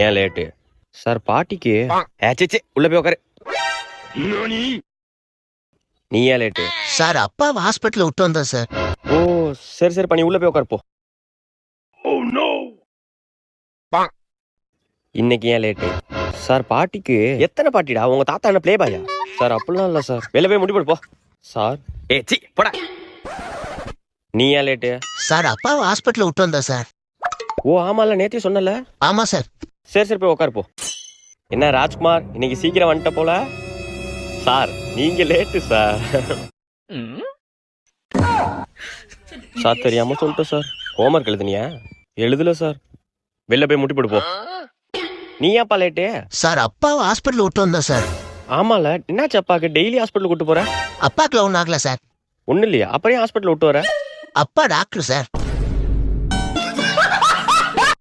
ஏன் late? Sir பாட்டிக்கு ஏச்சே உள்ள போய் உட்காரு. நீ ஏன் லேட்டு? சார் அப்பாவை ஹாஸ்பிட்டல் விட்டு வந்தேன் சார். ஓ சரி சரி பண்ணி உள்ள போய் உட்காரு போ. இன்னைக்கு ஏன் லேட்டு? சார் பாட்டிக்கு எத்தனை பாட்டிடா? உங்க தாத்தா என்ன பிளே பாயா? சார் அப்படிலாம் இல்ல சார். வெளில போய் முடி போடு போ. சார் சி போடா. நீ ஏன் லேட்டு? சார் அப்பாவை ஹாஸ்பிட்டல் விட்டு வந்தேன் சார். ஓ ஆமால நேத்தே சொன்னல. ஆமா சார். சரி சரி போய் உட்காரு போ. என்ன ராஜ்குமார் இன்னைக்கு சீக்கிரம் வந்துட்ட போல. சார் நீங்க லேட்டு சார். சார் தெரியாம சொல்லிட்டேன் சார். ஹோம்ஒர்க் எழுதுனியா? எழுதல சார். வெளில போய் முட்டி போடு போ. நீ ஏன்ப்பா லேட்டு? சார் அப்பாவை ஹாஸ்பிட்டல் விட்டு வந்தேன் சார். ஆமால என்னாச்சு அப்பாக்கு? டெய்லி ஹாஸ்பிட்டல் கூட்டு போற? அப்பாக்குல ஒன்றும் ஆகல சார். ஒன்னும் இல்லையா? அப்புறம் ஹாஸ்பிட்டல் விட்டு வர? அப்பா டாக்டர் சார்.